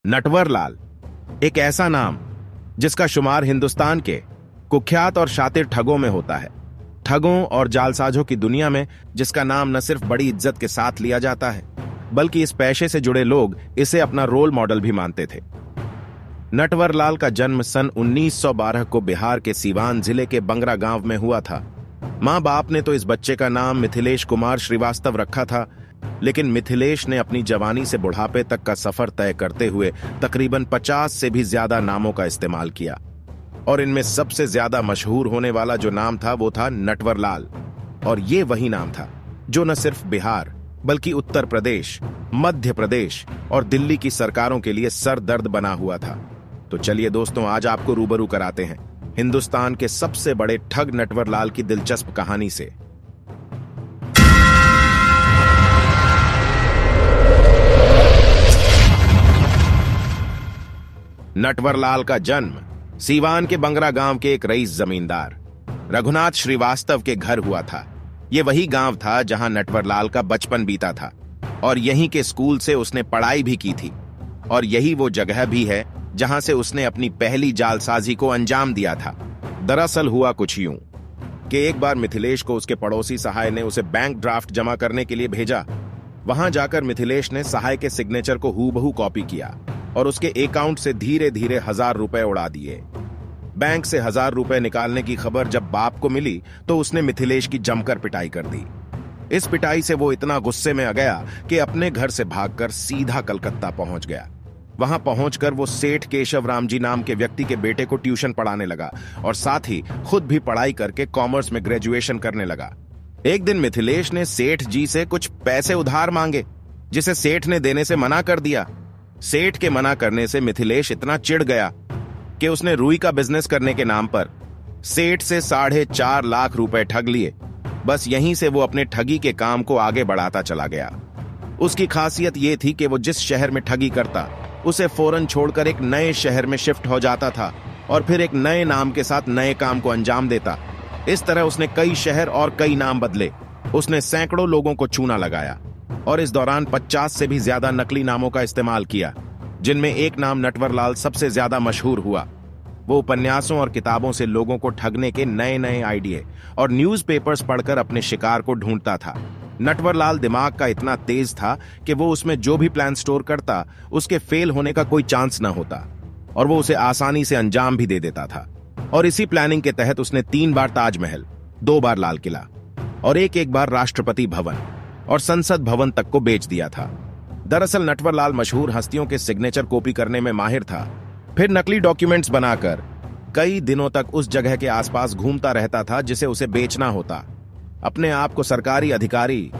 नटवर लाल एक ऐसा नाम जिसका शुमार हिंदुस्तान के कुख्यात और शातिर ठगों में होता है। ठगों और जालसाजों की दुनिया में जिसका नाम न सिर्फ बड़ी इज्जत के साथ लिया जाता है, बल्कि इस पेशे से जुड़े लोग इसे अपना रोल मॉडल भी मानते थे। नटवर लाल का जन्म सन 1912 को बिहार के सीवान जिले के बंगरा गांव में हुआ था। मां बाप ने तो इस बच्चे का नाम मिथिलेश कुमार श्रीवास्तव रखा था, लेकिन मिथिलेश ने अपनी जवानी से बुढ़ापे तक का सफर तय करते हुए तकरीबन 50 से भी ज्यादा नामों का इस्तेमाल किया, और इनमें सबसे ज्यादा मशहूर होने वाला जो नाम था वो था नटवर लाल। और ये वही नाम था जो न सिर्फ बिहार बल्कि उत्तर प्रदेश, मध्य प्रदेश और दिल्ली की सरकारों के लिए सर दर्द बना हुआ था। तो चलिए दोस्तों, आज आपको रूबरू कराते हैं हिंदुस्तान के सबसे बड़े ठग नटवर लाल की दिलचस्प कहानी से। नटवर लाल का जन्म सीवान के बंगरा गांव के एक रईस जमींदार रघुनाथ श्रीवास्तव के घर हुआ था। यह वही गांव था जहां नटवर लाल का बचपन बीता था, और यहीं के स्कूल से उसने पढ़ाई भी की थी, और यही वो जगह भी है जहां से उसने अपनी पहली जालसाजी को अंजाम दिया था। दरअसल हुआ कुछ यूं कि एक बार मिथिलेश को उसके पड़ोसी सहाय ने उसे बैंक ड्राफ्ट जमा करने के लिए भेजा। वहां जाकर मिथिलेश ने सहाय के सिग्नेचर को हूबहू कॉपी किया और उसके अकाउंट से धीरे धीरे 1000 रुपए उड़ा दिए। बैंक से 1000 रुपए निकालने की खबर जब बाप को मिली तो उसने मिथिलेश की जमकर पिटाई कर दी। इस पिटाई से वो इतना गुस्से में आ गया कि अपने घर से भागकर सीधा कलकत्ता पहुंच गया। वहां पहुंचकर वो सेठ केशव राम जी नाम के व्यक्ति के बेटे को ट्यूशन पढ़ाने लगा, और साथ ही खुद भी पढ़ाई करके कॉमर्स में ग्रेजुएशन करने लगा। एक दिन मिथिलेश ने सेठ जी से कुछ पैसे उधार मांगे, जिसे सेठ ने देने से मना कर दिया। सेठ के मना करने से मिथिलेश इतना चिढ़ गया कि उसने रुई का बिजनेस करने के नाम पर सेठ से 4.5 लाख रुपए ठग लिए। बस यहीं से वो अपने ठगी के काम को आगे बढ़ाता चला गया। उसकी खासियत ये थी कि वो जिस शहर में ठगी करता उसे फौरन छोड़कर एक नए शहर में शिफ्ट हो जाता था, और फिर एक नए नाम के साथ नए काम को अंजाम देता। इस तरह उसने कई शहर और कई नाम बदले। उसने सैकड़ों लोगों को चूना लगाया, और इस दौरान 50 से भी ज्यादा नकली नामों का इस्तेमाल किया, जिनमें एक नाम नटवर लाल सबसे ज्यादा मशहूर हुआ। वो उपन्यासों और किताबों से लोगों को ठगने के नए नए आइडिये और न्यूज़पेपर्स पढ़कर अपने शिकार को ढूंढता था। नटवर लाल दिमाग का इतना तेज था कि वो उसमें जो भी प्लान स्टोर करता उसके फेल होने का कोई चांस न होता, और वो उसे आसानी से अंजाम भी दे देता था। और इसी प्लानिंग के तहत उसने 3 बार ताजमहल, 2 बार लाल किला और एक बार राष्ट्रपति भवन और संसद भवन तक को बेच दिया था। दरअसल नटवर लाल मशहूर हस्तियों के सिग्नेचर कॉपी करने में माहिर था। फिर नकली डॉक्यूमेंट्स बनाकर कई दिनों तक उस जगह के आसपास घूमता रहता था जिसे उसे बेचना होता। अपने आप को सरकारी अधिकारी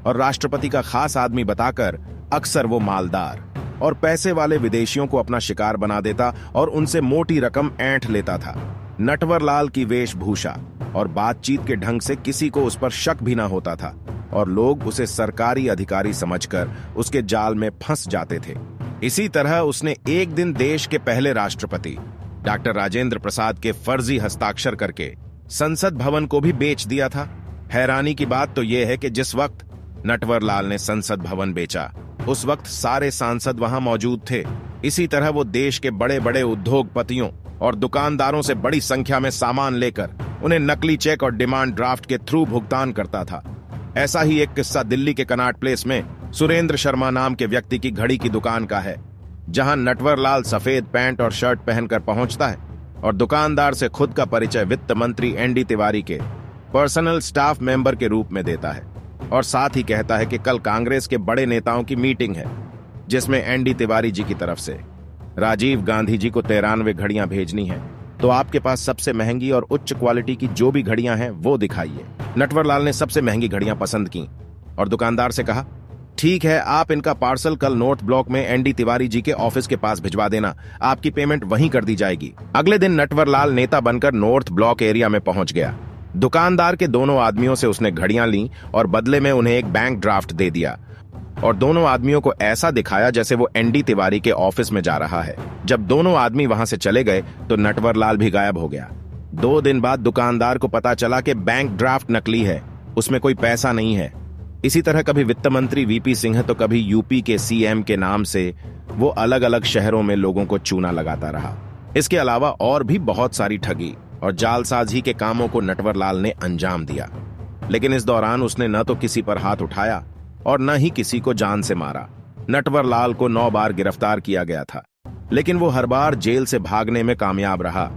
और राष्ट्रपति का खास आदमी बताकर अक्सर वो मालदार और पैसे वाले विदेशियों को अपना शिकार बना देता और उनसे मोटी रकम ऐंठ लेता था। नटवर लाल की वेशभूषा और बातचीत के ढंग से किसी को उस पर शक भी ना होता था, और लोग उसे सरकारी अधिकारी समझकर उसके जाल में फंस जाते थे। इसी तरह उसने एक दिन देश के पहले राष्ट्रपति डॉक्टर राजेंद्र प्रसाद के फर्जी हस्ताक्षर करके संसद भवन को भी बेच दिया था। हैरानी की बात तो यह है कि जिस वक्त नटवर लाल ने संसद भवन बेचा, उस वक्त सारे सांसद वहां मौजूद थे। इसी तरह वो देश के बड़े बड़े उद्योगपतियों और दुकानदारों से बड़ी संख्या में सामान लेकर उन्हें नकली चेक और डिमांड ड्राफ्ट के थ्रू भुगतान करता था। ऐसा ही एक किस्सा दिल्ली के कनॉट प्लेस में सुरेंद्र शर्मा नाम के व्यक्ति की घड़ी की दुकान का है, जहां नटवर लाल सफेद पैंट और शर्ट पहनकर पहुंचता है और दुकानदार से खुद का परिचय वित्त मंत्री एनडी तिवारी के पर्सनल स्टाफ मेंबर के रूप में देता है, और साथ ही कहता है कि कल कांग्रेस के बड़े नेताओं की मीटिंग है, जिसमें एनडी तिवारी जी की तरफ से राजीव गांधी जी को 93 घड़ियां भेजनी है, तो आपके पास सबसे महंगी और उच्च क्वालिटी की जो भी घड़ियां हैं वो दिखाइए। नटवर लाल ने सबसे महंगी घड़ियां पसंद की और दुकानदार से कहा, ठीक है, आप इनका पार्सल कल नॉर्थ ब्लॉक में एनडी तिवारी जी के ऑफिस के पास भिजवा देना, आपकी पेमेंट वहीं कर दी जाएगी। अगले दिन नटवर लाल नेता बनकर नॉर्थ ब्लॉक एरिया में पहुंच गया। दुकानदार के दोनों आदमियों से उसने घड़ियां ली और बदले में उन्हें एक बैंक ड्राफ्ट दे दिया, और दोनों आदमियों को ऐसा दिखाया जैसे वो एनडी तिवारी के ऑफिस में जा रहा है। जब दोनों आदमी वहां से चले गए तो नटवर लाल भी गायब हो गया। 2 दिन बाद दुकानदार को पता चला कि बैंक ड्राफ्ट नकली है, उसमें कोई पैसा नहीं है। इसी तरह कभी वित्त मंत्री वीपी सिंह तो कभी यूपी के सीएम के नाम से वो अलग अलग शहरों में लोगों को चूना लगाता रहा। इसके अलावा और भी बहुत सारी ठगी और जालसाजी के कामों को नटवरलाल ने अंजाम दिया। लेकिन इस दौरान उसने न तो किसी पर हाथ उठाया और न ही किसी को जान से मारा। नटवरलाल को 9 बार गिरफ्तार किया गया था, लेकिन वो हर बार जेल से भागने में कामयाब रहा।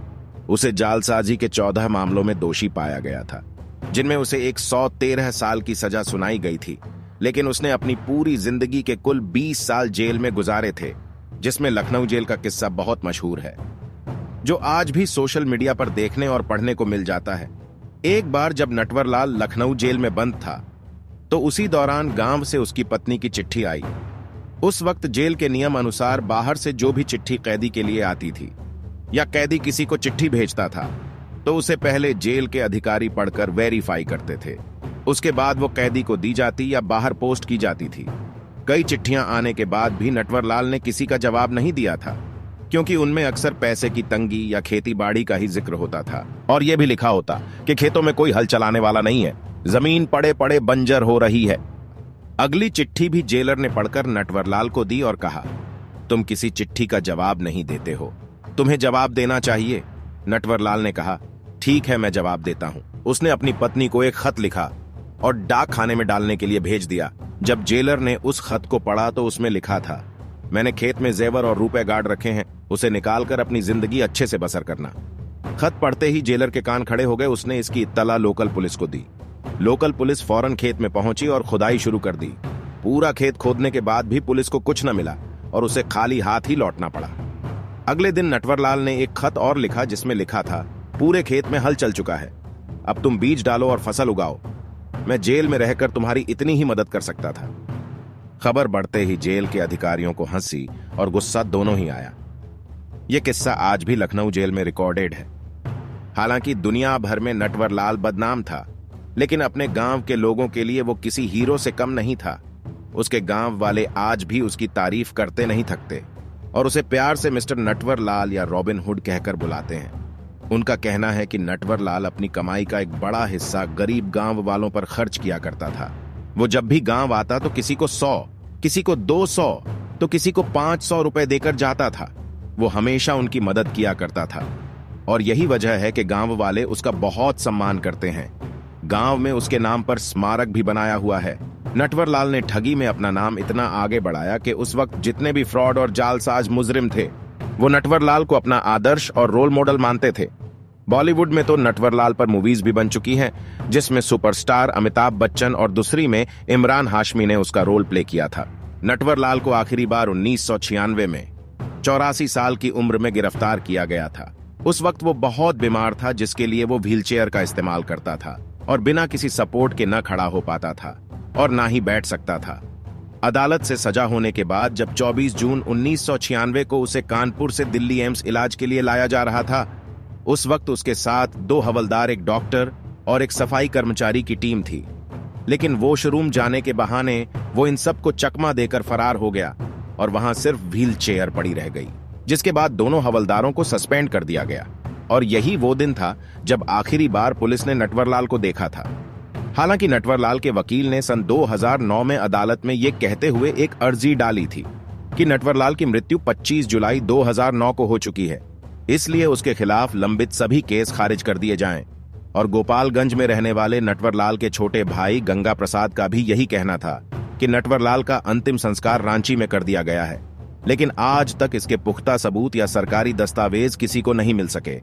उसे जालसाजी के 14 मामलों में दोषी पाया गया था, जिनमें उसे 113 साल की सजा सुनाई गई थी। लेकिन उसने अपनी पूरी जिंदगी के कुल 20 साल जेल में गुजारे थे, जिसमें लखनऊ जेल का किस्सा बहुत मशहूर है, जो आज भी सोशल मीडिया पर देखने और पढ़ने को मिल जाता है। एक बार जब नटवरलाल लखनऊ जेल में बंद था, तो उसी दौरान गांव से उसकी पत्नी की चिट्ठी आई। उस वक्त जेल के नियम अनुसार बाहर से जो भी चिट्ठी कैदी के लिए आती थी या कैदी किसी को चिट्ठी भेजता था, तो उसे पहले जेल के अधिकारी पढ़कर वेरीफाई करते थे। उसके बाद वो कैदी को दी जाती या बाहर पोस्ट की जाती थी। कई चिट्ठियां आने के बाद भी नटवरलाल ने किसी का जवाब नहीं दिया था, क्योंकि उनमें अक्सर पैसे की तंगी या खेती बाड़ी का ही जिक्र होता था, और यह भी लिखा होता कि खेतों में कोई हल चलाने वाला नहीं है, जमीन पड़े पड़े बंजर हो रही है। अगली चिट्ठी भी जेलर ने पढ़कर नटवरलाल को दी और कहा, तुम किसी चिट्ठी का जवाब नहीं देते हो, तुम्हें जवाब देना चाहिए। नटवरलाल ने कहा, ठीक है, मैं जवाब देता हूं। उसने अपनी पत्नी को एक खत लिखा और डाक खाने में डालने के लिए भेज दिया। जब जेलर ने उस खत को पढ़ा तो उसमें लिखा था, मैंने खेत में जेवर और रुपए गाड़ रखे हैं, उसे निकालकर अपनी जिंदगी अच्छे से बसर करना। खत पढ़ते ही जेलर के कान खड़े हो गए। उसने इसकी इत्तला लोकल पुलिस को दी। लोकल पुलिस फौरन खेत में पहुंची और खुदाई शुरू कर दी। पूरा खेत खोदने के बाद भी पुलिस को कुछ न मिला और उसे खाली हाथ ही लौटना पड़ा। अगले दिन नटवरलाल ने एक खत और लिखा, जिसमें लिखा था, पूरे खेत में हल चल चुका है, अब तुम बीज डालो और फसल उगाओ। मैं जेल में रहकर तुम्हारी इतनी ही मदद कर सकता था। खबर बढ़ते ही जेल के अधिकारियों को हंसी और गुस्सा दोनों ही आया। यह किस्सा आज भी लखनऊ जेल में रिकॉर्डेड है। हालांकि दुनिया भर में नटवरलाल बदनाम था, लेकिन अपने गांव के लोगों के लिए वो किसी हीरो से कम नहीं था। उसके गांव वाले आज भी उसकी तारीफ करते नहीं थकते और उसे प्यार से मिस्टर नटवरलाल या रॉबिन हुड कहकर बुलाते हैं। उनका कहना है कि नटवरलाल अपनी कमाई का एक बड़ा हिस्सा गरीब गांव वालों पर खर्च किया करता था। वो जब भी गांव आता तो किसी को 100, किसी को 200, तो किसी को 500 रुपए देकर जाता था। वो हमेशा उनकी मदद किया करता था और यही वजह है कि गांव वाले उसका बहुत सम्मान करते हैं। गांव में उसके नाम पर स्मारक भी बनाया हुआ है। नटवरलाल ने ठगी में अपना नाम इतना आगे बढ़ाया कि उस वक्त जितने भी फ्रॉड और जालसाज मुजरिम थे, वो नटवरलाल को अपना आदर्श और रोल मॉडल मानते थे। बॉलीवुड में तो नटवरलाल पर मूवीज भी बन चुकी हैं, जिसमें सुपरस्टार अमिताभ बच्चन और दूसरी में इमरान हाशमी ने उसका रोल प्ले किया था। नटवरलाल को आखिरी बार 1996 में 84 साल की उम्र में गिरफ्तार किया गया था। उस वक्त वो बहुत बीमार था, जिसके लिए वो व्हीलचेयर का इस्तेमाल करता था और बिना किसी सपोर्ट के न खड़ा हो पाता था और ना ही बैठ सकता था। अदालत से सजा होने के बाद जब 24 जून 1996 को उसे कानपुर से दिल्ली एम्स इलाज के लिए लाया जा रहा था, उस वक्त उसके साथ 2 हवलदार, एक डॉक्टर और एक सफाई कर्मचारी की टीम थी। लेकिन वॉशरूम जाने के बहाने वो इन सबको चकमा देकर फरार हो गया और वहां सिर्फ व्हील चेयर पड़ी रह गई, जिसके बाद दोनों हवलदारों को सस्पेंड कर दिया गया। और यही वो दिन था जब आखिरी बार पुलिस ने नटवरलाल को देखा था। हालांकि नटवरलाल के वकील ने सन 2009 में अदालत में ये कहते हुए एक अर्जी डाली थी कि नटवरलाल की मृत्यु 25 जुलाई 2009 को हो चुकी है, इसलिए उसके खिलाफ लंबित सभी केस खारिज कर दिए जाएं। और गोपालगंज में रहने वाले नटवरलाल के छोटे भाई गंगा प्रसाद का भी यही कहना था कि नटवरलाल का अंतिम संस्कार रांची में कर दिया गया है। लेकिन आज तक इसके पुख्ता सबूत या सरकारी दस्तावेज किसी को नहीं मिल सके।